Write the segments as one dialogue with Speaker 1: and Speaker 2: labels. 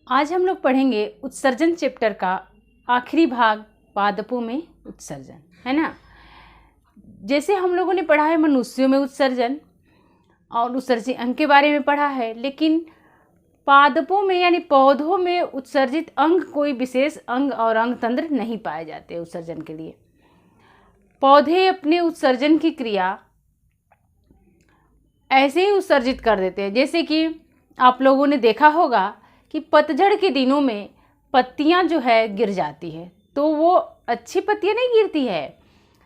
Speaker 1: आज हम लोग पढ़ेंगे उत्सर्जन चैप्टर का आखिरी भाग, पादपों में उत्सर्जन, है ना। जैसे हम लोगों ने पढ़ा है मनुष्यों में उत्सर्जन और उत्सर्जित अंग के बारे में पढ़ा है, लेकिन पादपों में यानी पौधों में उत्सर्जित अंग कोई विशेष अंग और अंग तंत्र नहीं पाए जाते उत्सर्जन के लिए। पौधे अपने उत्सर्जन की क्रिया ऐसे ही उत्सर्जित कर देते हैं, जैसे कि आप लोगों ने देखा होगा कि पतझड़ के दिनों में पत्तियां जो है गिर जाती है, तो वो अच्छी पत्तियां नहीं गिरती है।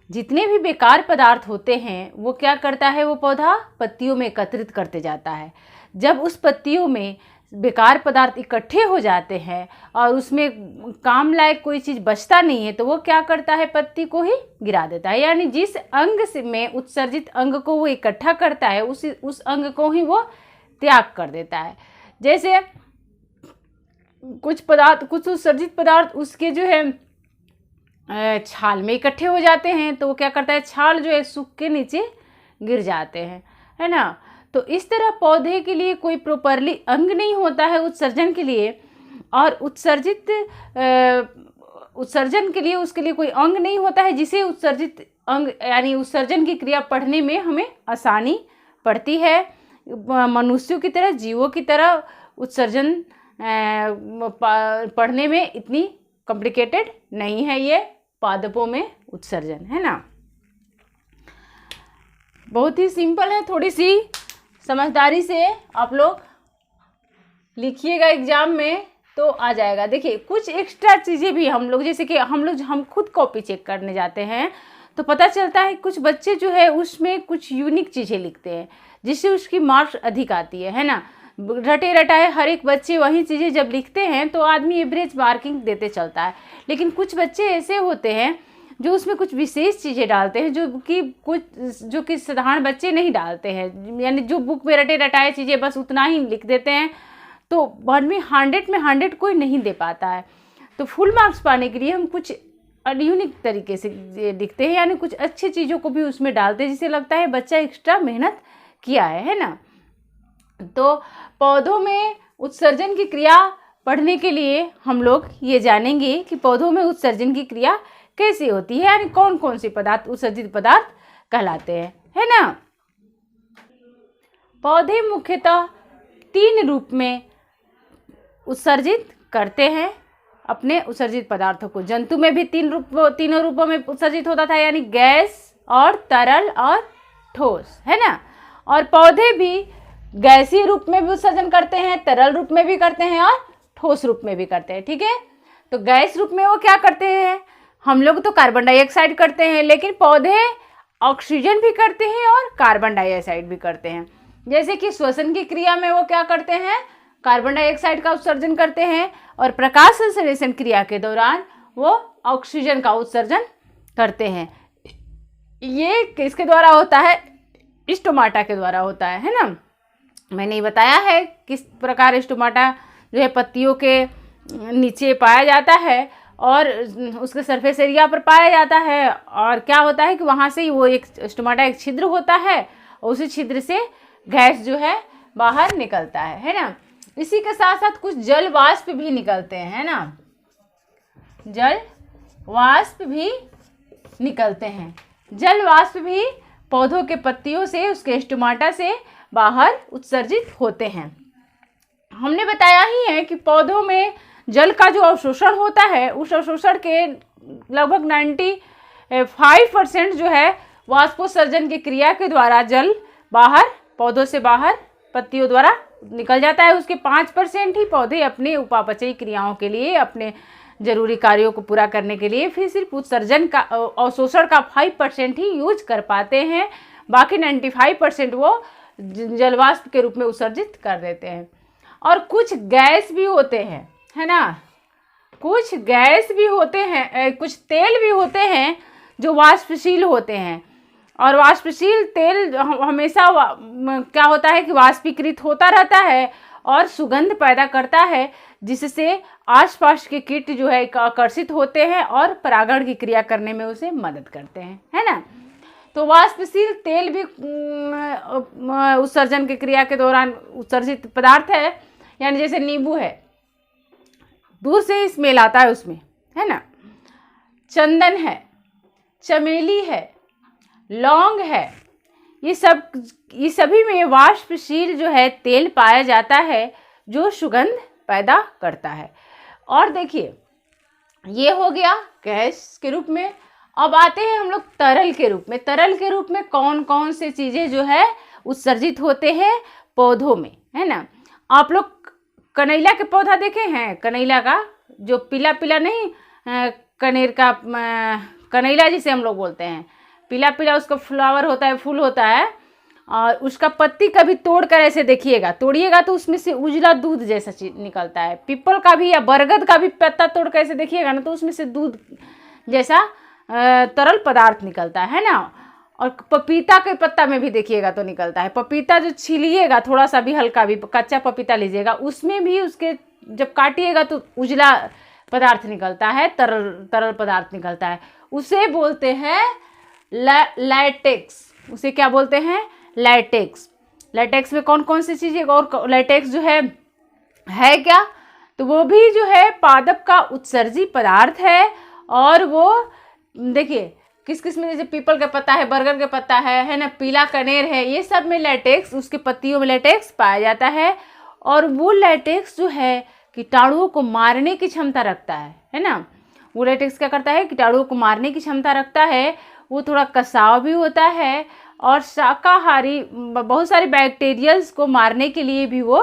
Speaker 1: जितने भी बेकार पदार्थ होते हैं वो क्या करता है, वो पौधा पत्तियों में एकत्रित करते जाता है। जब उस पत्तियों में बेकार पदार्थ इकट्ठे हो जाते हैं और उसमें काम लायक कोई चीज़ बचता नहीं है, तो वो क्या करता है, पत्ती को ही गिरा देता है। यानी जिस अंग से में उत्सर्जित अंग को वो इकट्ठा करता है, उस अंग को ही वो त्याग कर देता है। जैसे कुछ उत्सर्जित पदार्थ उसके जो है छाल में इकट्ठे हो जाते हैं, तो वो क्या करता है, छाल जो है सूख के नीचे गिर जाते हैं, है ना। तो इस तरह पौधे के लिए कोई प्रॉपरली अंग नहीं होता है उत्सर्जन के लिए, और उत्सर्जन के लिए उसके लिए कोई अंग नहीं होता है जिसे उत्सर्जित अंग यानी उत्सर्जन की क्रिया पढ़ने में हमें आसानी पड़ती है। मनुष्यों की तरह, जीवों की तरह उत्सर्जन पढ़ने में इतनी कॉम्प्लिकेटेड नहीं है ये पादपों में उत्सर्जन, है ना। बहुत ही सिंपल है, थोड़ी सी समझदारी से आप लोग लिखिएगा एग्जाम में तो आ जाएगा। देखिए कुछ एक्स्ट्रा चीज़ें भी हम लोग, जैसे कि हम खुद कॉपी चेक करने जाते हैं तो पता चलता है कुछ बच्चे जो है उसमें कुछ यूनिक चीज़ें लिखते हैं जिससे उसकी मार्क्स अधिक आती है ना। रटे रटाए हर एक बच्चे वही चीज़ें जब लिखते हैं तो आदमी एवरेज मार्किंग देते चलता है, लेकिन कुछ बच्चे ऐसे होते हैं जो उसमें कुछ विशेष चीज़ें डालते हैं जो कि साधारण बच्चे नहीं डालते हैं। यानी जो बुक में रटे रटाए चीज़ें बस उतना ही लिख देते हैं, तो आदमी 100 में 100 कोई नहीं दे पाता है। तो फुल मार्क्स पाने के लिए हम कुछ यूनिक तरीके से लिखते हैं, यानी कुछ अच्छी चीज़ों को भी उसमें डालते हैं जिससे लगता है बच्चा एक्स्ट्रा मेहनत किया है ना। तो पौधों में उत्सर्जन की क्रिया पढ़ने के लिए हम लोग ये जानेंगे कि पौधों में उत्सर्जन की क्रिया कैसी होती है, यानी कौन कौन से पदार्थ उत्सर्जित पदार्थ कहलाते हैं, है ना। पौधे मुख्यतः 3 रूप में उत्सर्जित करते हैं अपने उत्सर्जित पदार्थों को। जंतु में भी तीनों रूपों में उत्सर्जित होता था, यानी गैस और तरल और ठोस, है ना। और पौधे भी गैसीय रूप में भी उत्सर्जन करते हैं, तरल रूप में भी करते हैं और ठोस रूप में भी करते हैं, ठीक है। तो गैस रूप में वो क्या करते हैं, हम लोग तो कार्बन डाइऑक्साइड करते हैं, लेकिन पौधे ऑक्सीजन भी करते हैं और कार्बन डाइऑक्साइड भी करते हैं। जैसे कि श्वसन की क्रिया में वो क्या करते हैं, कार्बन डाइऑक्साइड का उत्सर्जन करते हैं, और प्रकाश संश्लेषण क्रिया के दौरान वो ऑक्सीजन का उत्सर्जन करते हैं। ये किसके द्वारा होता है, स्टोमाटा के द्वारा होता है ना। मैंने बताया है किस प्रकार स्टोमाटा जो है पत्तियों के नीचे पाया जाता है और उसके सरफेस एरिया पर पाया जाता है, और क्या होता है कि वहाँ से वो एक स्टोमाटा एक छिद्र होता है और उसी छिद्र से गैस जो है बाहर निकलता है ना। इसी के साथ साथ कुछ जल वाष्प भी निकलते हैं, है ना, जल वाष्प भी निकलते हैं। जल वाष्प भी पौधों के पत्तियों से, उसके स्टोमाटा से बाहर उत्सर्जित होते हैं। हमने बताया ही है कि पौधों में जल का जो अवशोषण होता है, उस अवशोषण के लगभग 95% जो है वाष्पोत्सर्जन की क्रिया के द्वारा जल बाहर, पौधों से बाहर पत्तियों द्वारा निकल जाता है। उसके 5% ही पौधे अपने उपापचयी क्रियाओं के लिए, अपने जरूरी कार्यों को पूरा करने के लिए फिर सिर्फ उत्सर्जन का, अवशोषण का 5% ही यूज कर पाते हैं। बाकी 95% वो जलवाष्प के रूप में उत्सर्जित कर देते हैं। और कुछ गैस भी होते हैं, है ना, कुछ गैस भी होते हैं, कुछ तेल भी होते हैं जो वाष्पशील होते हैं। और वाष्पशील तेल हमेशा क्या होता है कि वाष्पीकृत होता रहता है और सुगंध पैदा करता है, जिससे आसपास के कीट जो है आकर्षित होते हैं और परागण की क्रिया करने में उसे मदद करते हैं, है ना। तो वाष्पशील तेल भी उत्सर्जन की क्रिया के दौरान उत्सर्जित पदार्थ है। यानी जैसे नींबू है, दूर से ही स्मेल आता है उसमें, है ना। चंदन है, चमेली है, लौंग है, ये सभी में वाष्पशील जो है तेल पाया जाता है जो सुगंध पैदा करता है। और देखिए ये हो गया गैस के रूप में। अब आते हैं हम लोग तरल के रूप में। तरल के रूप में कौन कौन से चीज़ें जो है उत्सर्जित होते हैं पौधों में, है ना। आप लोग कनैला के पौधा देखे हैं? कनैला का जो पीला पीला नहीं, कनेर का कनैला जिसे हम लोग बोलते हैं, पीला पीला उसका फ्लावर होता है, फूल होता है। और उसका पत्ती कभी तोड़ कर ऐसे देखिएगा, तोड़िएगा तो उसमें से उजला दूध जैसा चीज निकलता है। पीपल का भी या बरगद का भी पत्ता तोड़ कर ऐसे देखिएगा ना, तो उसमें से दूध जैसा तरल पदार्थ निकलता है ना। और पपीता के पत्ता में भी देखिएगा तो निकलता है। पपीता जो छीलिएगा, थोड़ा सा भी हल्का भी कच्चा पपीता लीजिएगा, उसमें भी उसके जब काटिएगा तो उजला पदार्थ निकलता है, तरल पदार्थ निकलता है। उसे बोलते हैं लैटेक्स। उसे क्या बोलते हैं? लैटेक्स। लैटेक्स में कौन कौन सी चीज़ें, और लैटेक्स जो है क्या, तो वो भी जो है पादप का उत्सर्जी पदार्थ है। और वो देखिए किस किस में, जैसे पीपल का पत्ता है, बरगद का पत्ता है ना, पीला कनेर है, ये सब में लैटेक्स, उसके पत्तियों में लैटेक्स पाया जाता है। और वो लैटेक्स जो है कीटाणुओं को मारने की क्षमता रखता है ना। वो लैटेक्स क्या करता है? कीटाणुओं को मारने की क्षमता रखता है। वो थोड़ा कसाव भी होता है और शाकाहारी बहुत सारे बैक्टीरियल्स को मारने के लिए भी वो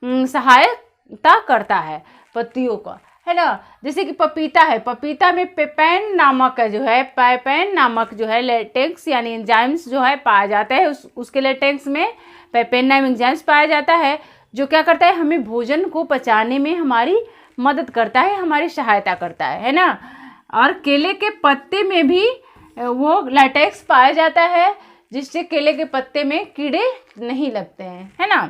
Speaker 1: सहायता करता है पत्तियों का, है ना। जैसे कि पपीता है, पपीता में पेपेन नामक जो है लैटेक्स यानी एंजाइम्स जो है पाया जाता है। उसके लैटेक्स में पेपेन नाम एंजाइम्स पाया जाता है, जो क्या करता है? हमें भोजन को पचाने में हमारी मदद करता है, हमारी सहायता करता है ना। और केले के पत्ते में भी वो लैटेक्स पाया जाता है, जिससे केले के पत्ते में कीड़े नहीं लगते हैं, है ना।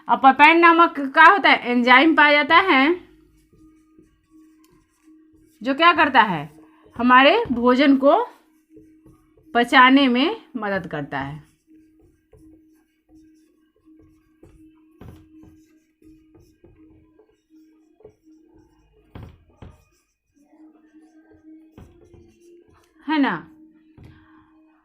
Speaker 1: और पेपेन नामक क्या होता है? एंजाइम पाया जाता है जो क्या करता है? हमारे भोजन को पचाने में मदद करता है। है ना।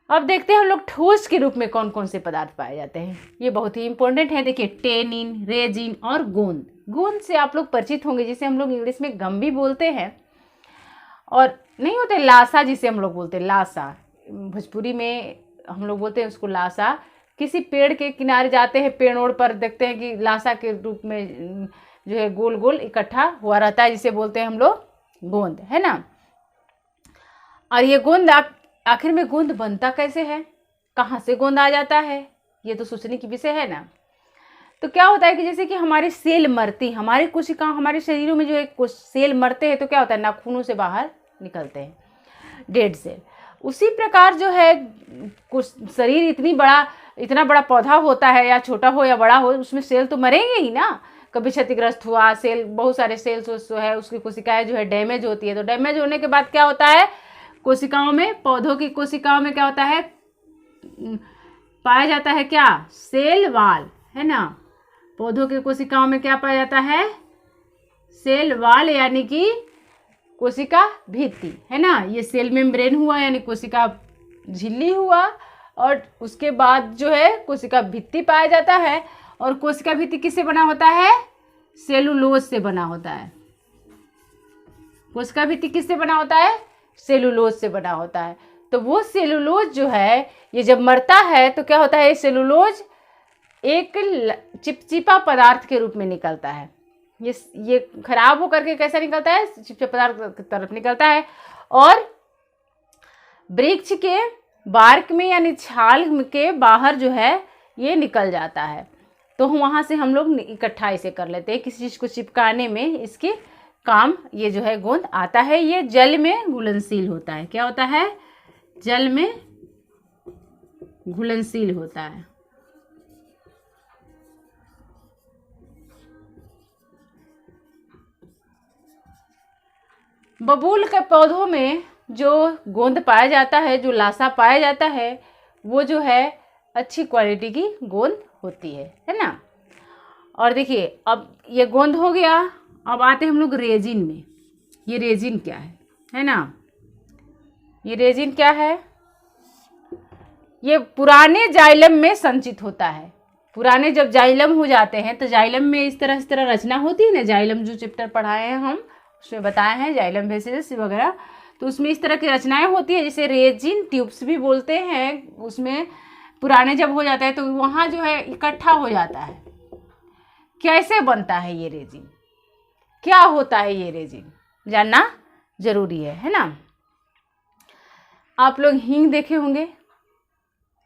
Speaker 1: अब देखते हैं हम लोग ठोस के रूप में कौन कौन से पदार्थ पाए जाते हैं। ये बहुत ही इंपॉर्टेंट है। देखिए टेनिन, रेजिन और गोंद। गोंद से आप लोग परिचित होंगे, जिसे हम लोग इंग्लिश में गम भी बोलते हैं, और नहीं होते लासा जिसे हम लोग बोलते हैं, लासा भोजपुरी में हम लोग बोलते हैं उसको लासा। किसी पेड़ के किनारे जाते हैं, पेड़ ओड़ पर देखते हैं कि लासा के रूप में जो है गोल गोल इकट्ठा हुआ रहता है, जिसे बोलते हैं हम लोग गोंद, है ना। और ये गोंद आखिर में गोंद बनता कैसे है, कहाँ से गोंद आ जाता है, ये तो सोचने की विषय है ना। तो क्या होता है कि जैसे कि हमारे सेल मरती, हमारी कोशिका, हमारे शरीरों में जो है कुछ सेल मरते हैं, तो क्या होता है? नाखूनों से बाहर निकलते हैं डेड सेल। उसी प्रकार जो है कुछ शरीर इतना बड़ा पौधा होता है, या छोटा हो या बड़ा हो, उसमें सेल तो मरेंगे ही ना। कभी क्षतिग्रस्त हुआ सेल, बहुत सारे सेल्स जो है उसकी कोशिकाएं जो है डैमेज होती है। तो डैमेज होने के बाद क्या होता है? कोशिकाओं में, पौधों की कोशिकाओं में क्या होता है? पाया जाता है क्या? सेल वाल, है ना। पौधों की कोशिकाओं में क्या पाया जाता है? सेल वाल यानी कि कोशिका भित्ति, है ना। ये सेल मेम्ब्रेन हुआ यानी कोशिका झिल्ली हुआ, और उसके बाद जो है कोशिका भित्ति पाया जाता है। और कोशिका भित्ति किससे बना होता है? सेलुलोज से बना होता है। कोशिका भित्ति किससे बना होता है? सेलुलोज से बना होता है। तो वो सेलुलोज जो है ये जब मरता है तो क्या होता है? सेलुलोज एक चिपचिपा पदार्थ के रूप में निकलता है। ये खराब होकर के कैसा निकलता है? चिपचिपा पदार्थ की तरफ निकलता है। और वृक्ष के बार्क में यानी छाल के बाहर जो है ये निकल जाता है। तो वहाँ से हम लोग इकट्ठा इसे कर लेते हैं, किसी चीज़ को चिपकाने में इसके काम ये जो है गोंद आता है। ये जल में घुलनशील होता है। क्या होता है? जल में घुलनशील होता है। बबूल के पौधों में जो गोंद पाया जाता है, जो लासा पाया जाता है, वो जो है अच्छी क्वालिटी की गोंद होती है ना। और देखिए अब ये गोंद हो गया। अब आते हैं हम लोग रेजिन में। ये रेजिन क्या है ना? ये रेजिन क्या है? ये पुराने जाइलम में संचित होता है। पुराने जब जाइलम हो जाते हैं तो जाइलम में इस तरह रचना होती है ना। जाइलम जो चैप्टर पढ़ाए हैं हम, उसमें बताए हैं जाइलम वेसिकल्स वगैरह, तो उसमें इस तरह की रचनाएं होती है, जिसे रेजिन ट्यूब्स भी बोलते हैं। उसमें पुराने जब हो जाता है तो वहाँ जो है इकट्ठा हो जाता है। कैसे बनता है ये रेजिन, क्या होता है ये रेजिन, जानना जरूरी है ना? आप लोग हींग देखे होंगे,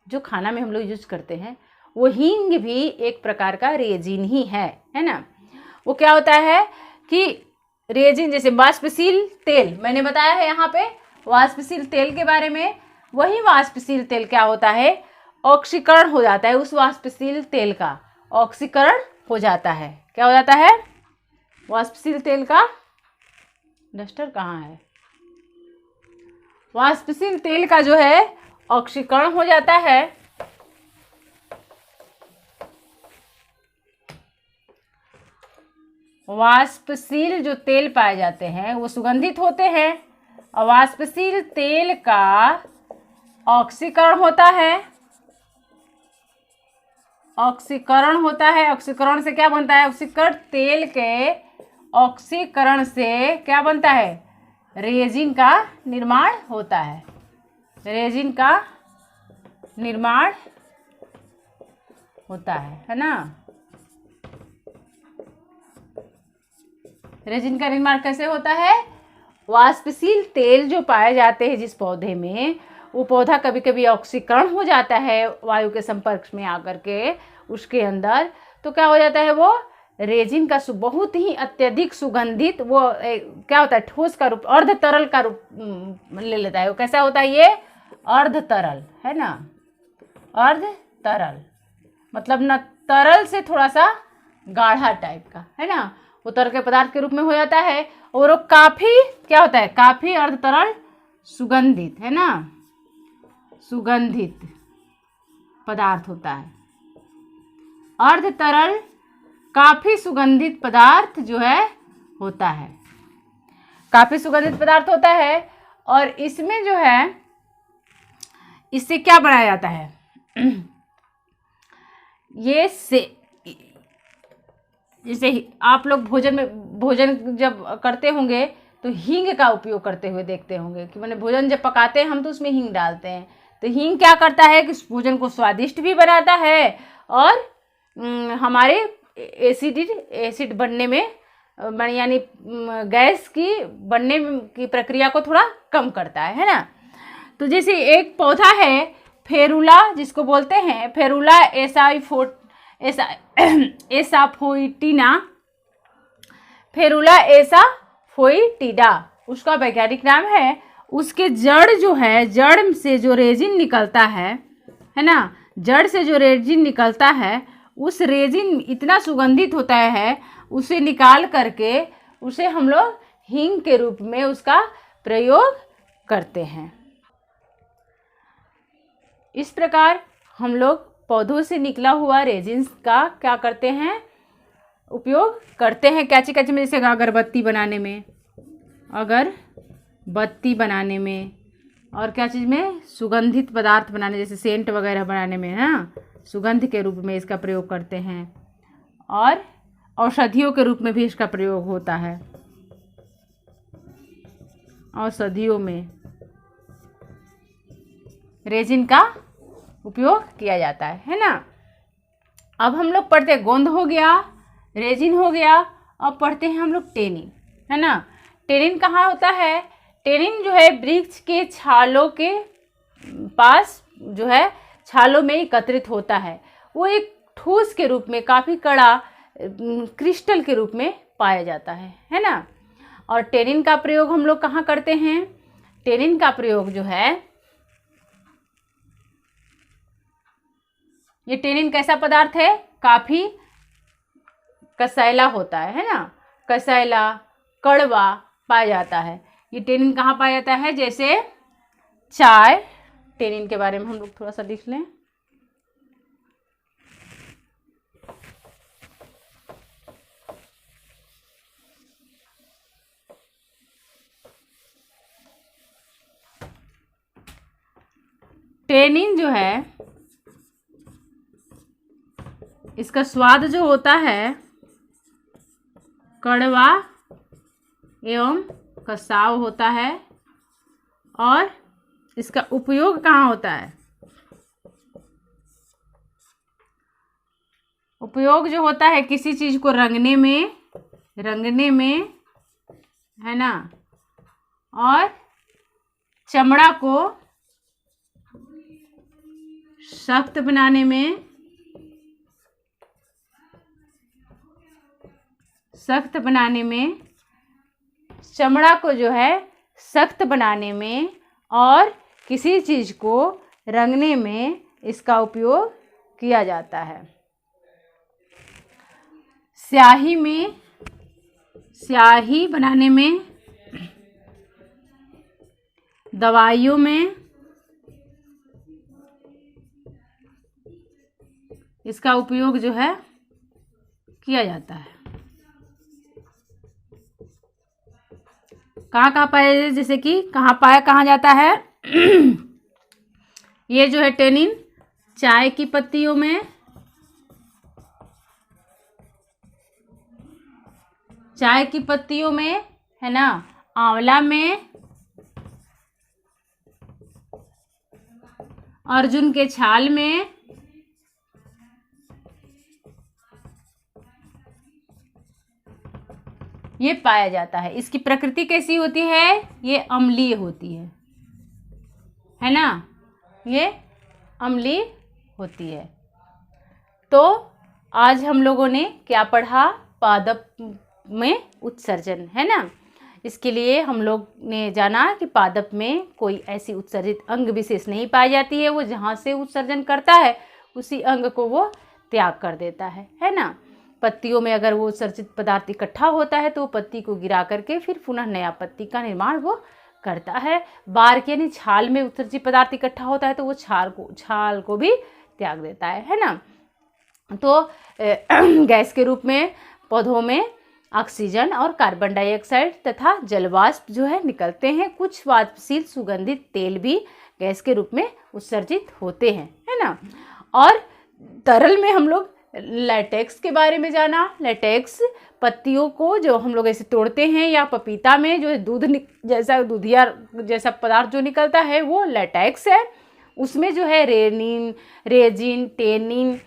Speaker 1: जो खाना में हम लोग यूज करते हैं, वो हींग भी एक प्रकार का रेजिन ही है ना? वो क्या होता है कि रेजिन, जैसे वाष्पशील तेल मैंने बताया है यहाँ पे वाष्पशील तेल के बारे में। वही वाष्पशील तेल क्या होता है, ऑक्सीकरण हो जाता है। उस वाष्पशील तेल का ऑक्सीकरण हो जाता है। क्या हो जाता है? वाष्पशील तेल का, डस्टर कहाँ है? वाष्पशील तेल का जो है ऑक्सीकरण हो जाता है। वाष्पशील जो तेल पाए जाते हैं वो सुगंधित होते हैं। और वाष्पशील तेल का ऑक्सीकरण होता है। ऑक्सीकरण होता है। ऑक्सीकरण से क्या बनता है? ऑक्सीकरण तेल के ऑक्सीकरण से क्या बनता है? रेजिन का निर्माण होता है। रेजिन का निर्माण होता है ना? रेजिन का निर्माण कैसे होता है? वाष्पशील तेल जो पाए जाते हैं जिस पौधे में, वो पौधा कभी कभी ऑक्सीकरण हो जाता है वायु के संपर्क में आकर के उसके अंदर, तो क्या हो जाता है? वो रेजिन का बहुत ही अत्यधिक सुगंधित वो क्या होता है? ठोस का रूप, अर्ध तरल का रूप ले लेता है। वो कैसा होता है? ये अर्ध तरल है ना? अर्ध तरल मतलब न तरल से थोड़ा सा गाढ़ा टाइप का है ना? वो तरल के पदार्थ के रूप में हो जाता है। और वो काफी क्या होता है? काफी अर्ध तरल सुगंधित है ना? सुगंधित पदार्थ होता है। अर्ध तरल काफी सुगंधित पदार्थ जो है होता है। काफी सुगंधित पदार्थ होता है। और इसमें जो है, इससे क्या बनाया जाता है? ये से जैसे आप लोग भोजन जब करते होंगे तो हींग का उपयोग करते हुए देखते होंगे कि मैंने भोजन जब पकाते हैं हम तो उसमें हींग डालते हैं। तो हींग क्या करता है कि भोजन को स्वादिष्ट भी बनाता है और हमारे एसिड बनने में यानी गैस की बनने की प्रक्रिया को थोड़ा कम करता है ना? तो जैसे एक पौधा है फेरुला, जिसको बोलते हैं फेरुला एसाफोइटिना, फेरुला एसाफोइटिडा उसका वैज्ञानिक नाम है। उसके जड़ जो है, जड़ से जो रेजिन निकलता है ना? जड़ से जो रेजिन निकलता है, उस रेजिन इतना सुगंधित होता है, उसे निकाल करके उसे हम लोग हींग के रूप में उसका प्रयोग करते हैं। इस प्रकार हम लोग पौधों से निकला हुआ रेजिन्स का क्या करते हैं? उपयोग करते हैं। कैची में, जैसे अगरबत्ती बनाने में, अगरबत्ती बनाने में, और क्या चीज़ में? सुगंधित पदार्थ बनाने, जैसे सेंट वगैरह बनाने में है ना? सुगंध के रूप में इसका प्रयोग करते हैं। और औषधियों के रूप में भी इसका प्रयोग होता है। औषधियों में रेजिन का उपयोग किया जाता है ना? अब हम लोग पढ़ते हैं, गोंद हो गया, रेजिन हो गया। अब पढ़ते हैं हम लोग टेनिन, है ना? टेनिन कहाँ होता है? टेनिन जो है वृक्ष के छालों के पास जो है छालों में एकत्रित होता है। वो एक ठोस के रूप में, काफ़ी कड़ा क्रिस्टल के रूप में पाया जाता है ना? और टेनिन का प्रयोग हम लोग कहाँ करते हैं? टेनिन का प्रयोग जो है, ये टेनिन कैसा पदार्थ है? काफ़ी कसैला होता है ना? कसैला, कड़वा पाया जाता है। ये टेनिन कहाँ पाया जाता है? जैसे चाय, टेनिन के बारे में हम लोग थोड़ा सा लिख लें। टेनिन जो है, इसका स्वाद जो होता है कड़वा एवं कसाव होता है। और इसका उपयोग कहाँ होता है? उपयोग जो होता है किसी चीज को रंगने में, है ना, और चमड़ा को सख्त बनाने में, चमड़ा को जो है सख्त बनाने में और किसी चीज को रंगने में इसका उपयोग किया जाता है। स्याही बनाने में, दवाइयों में इसका उपयोग जो है किया जाता है। कहाँ पाया जाता है? जैसे कि कहाँ जाता है? ये जो है टेनिन चाय की पत्तियों में, है ना, आंवला में, अर्जुन के छाल में, ये पाया जाता है। इसकी प्रकृति कैसी होती है? ये अम्लीय होती है ना, ये अम्लीय होती है। तो आज हम लोगों ने क्या पढ़ा? पादप में उत्सर्जन, है ना। इसके लिए हम लोग ने जाना कि पादप में कोई ऐसी उत्सर्जित अंग विशेष नहीं पाई जाती है। वो जहाँ से उत्सर्जन करता है उसी अंग को वो त्याग कर देता है ना। पत्तियों में अगर वो उत्सर्जित पदार्थ इकट्ठा होता है तो वो पत्ती को गिरा करके फिर पुनः नया पत्ती का निर्माण वो करता है। बार्क यानी छाल में उत्सर्जित पदार्थ इकट्ठा होता है तो वो छाल को भी त्याग देता है ना। तो गैस के रूप में पौधों में ऑक्सीजन और कार्बन डाइऑक्साइड तथा जलवाष्प जो है निकलते हैं। कुछ वाष्पशील सुगंधित तेल भी गैस के रूप में उत्सर्जित होते हैं, है ना। और तरल में हम लोग लैटेक्स के बारे में जाना। लैटेक्स पत्तियों को जो हम लोग ऐसे तोड़ते हैं या पपीता में जो दूधिया जैसा पदार्थ जो निकलता है वो लैटेक्स है। उसमें जो है रेजिन, टेनिन,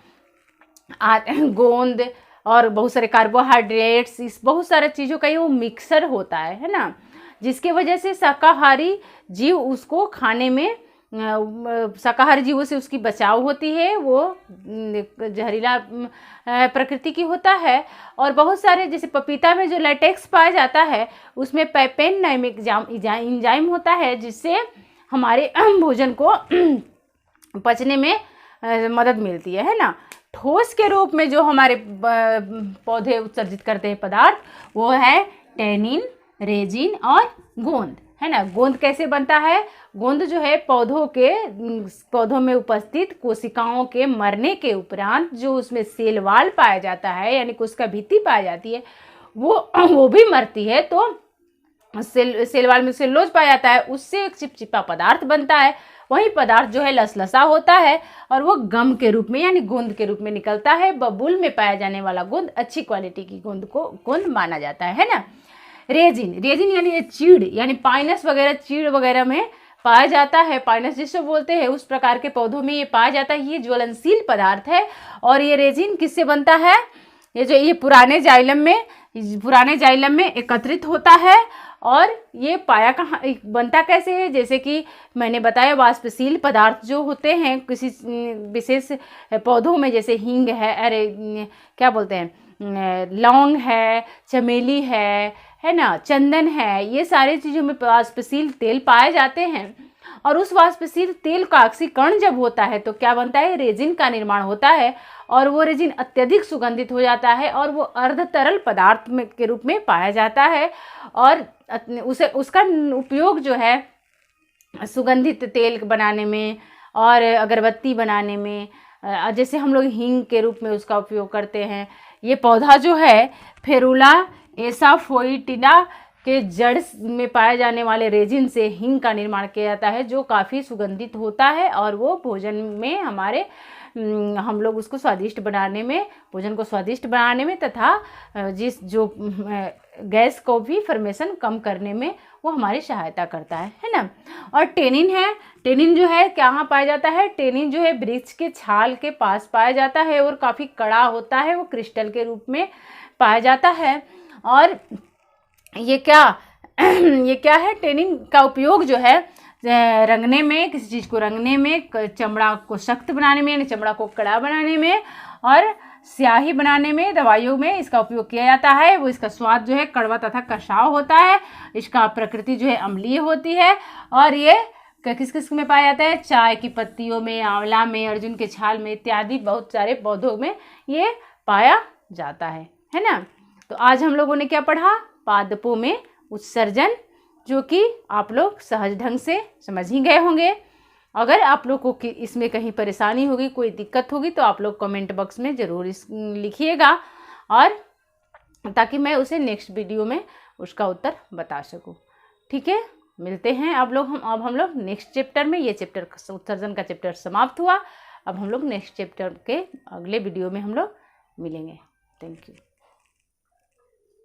Speaker 1: गोंद और बहुत सारे कार्बोहाइड्रेट्स, इस बहुत सारे चीज़ों का ये वो मिक्सर होता है ना, जिसके वजह से शाकाहारी जीव उसको खाने में, शाकाहारी जीवों से उसकी बचाव होती है। वो जहरीला प्रकृति की होता है। और बहुत सारे जैसे पपीता में जो लैटेक्स पाया जाता है उसमें पैपेन नामक एंजाइम होता है जिससे हमारे भोजन को पचने में मदद मिलती है ना। ठोस के रूप में जो हमारे पौधे उत्सर्जित करते हैं पदार्थ वो है टेनिन, रेजिन और गोंद, है ना। गोंद कैसे बनता है? गोंद जो है पौधों में उपस्थित कोशिकाओं के मरने के उपरांत जो उसमें सेल वाल पाया जाता है यानी कोशिका भित्ति पाई जाती है वो भी मरती है तो सेल वाल में सेलुलोज पाया जाता है, उससे एक चिपचिपा पदार्थ बनता है। वही पदार्थ जो है लसलसा होता है और वो गम के रूप में यानी गोंद के रूप में निकलता है। बबूल में पाया जाने वाला गोंद अच्छी क्वालिटी की गोंद माना जाता है ना। रेजिन यानी चीड़ यानी पाइनस वगैरह, चीड़ वगैरह में पाया जाता है। पाइनस जिसको बोलते हैं उस प्रकार के पौधों में ये पाया जाता है। ये ज्वलनशील पदार्थ है। और ये रेजिन किससे बनता है? ये पुराने जाइलम में एकत्रित होता है। और ये पाया कहाँ बनता कैसे है? जैसे कि मैंने बताया वाष्पशील पदार्थ जो होते हैं किसी विशेष पौधों में, जैसे हींग है, क्या बोलते हैं, लौंग है, चमेली है ना, चंदन है, ये सारी चीज़ों में वाष्पशील तेल पाए जाते हैं। और उस वाष्पशील तेल का ऑक्सीकरण जब होता है तो क्या बनता है? रेजिन का निर्माण होता है। और वो रेजिन अत्यधिक सुगंधित हो जाता है और वो अर्ध तरल पदार्थ के रूप में पाया जाता है। और उसका उपयोग जो है सुगंधित तेल बनाने में और अगरबत्ती बनाने में, जैसे हम लोग हींग के रूप में उसका उपयोग करते हैं। ये पौधा जो है फेरुला एसाफोइटिडा के जड़ में पाए जाने वाले रेजिन से हींग का निर्माण किया जाता है, जो काफ़ी सुगंधित होता है और वो भोजन में हमारे हम लोग उसको स्वादिष्ट बनाने में, भोजन को स्वादिष्ट बनाने में तथा गैस को भी फॉर्मेशन कम करने में वो हमारी सहायता करता है ना। और टेनिन है, टेनिन जो है कहाँ पाया जाता है? टेनिन जो है वृक्ष के छाल के पास पाया जाता है और काफ़ी कड़ा होता है, वो क्रिस्टल के रूप में पाया जाता है। और ये क्या है? टेनिन का उपयोग जो है रंगने में, किसी चीज़ को रंगने में, चमड़ा को सख्त बनाने में, चमड़ा को कड़ा बनाने में और स्याही बनाने में, दवाइयों में इसका उपयोग किया जाता है। वो इसका स्वाद जो है कड़वा तथा कषाव होता है। इसका प्रकृति जो है अम्लीय होती है और ये किस किस में पाया जाता है? चाय की पत्तियों में, आंवला में, अर्जुन के छाल में इत्यादि बहुत सारे पौधों में ये पाया जाता है ना। तो आज हम लोगों ने क्या पढ़ा? पादपों में उत्सर्जन, जो कि आप लोग सहज ढंग से समझ ही गए होंगे। अगर आप लोग को इसमें कहीं परेशानी होगी, कोई दिक्कत होगी तो आप लोग कमेंट बॉक्स में ज़रूर लिखिएगा, और ताकि मैं उसे नेक्स्ट वीडियो में उसका उत्तर बता सकूं। ठीक है, मिलते हैं अब हम लोग नेक्स्ट चैप्टर में। ये चैप्टर उत्सर्जन का चैप्टर समाप्त हुआ। अब हम लोग नेक्स्ट चैप्टर के अगले वीडियो में हम लोग मिलेंगे। Thank you.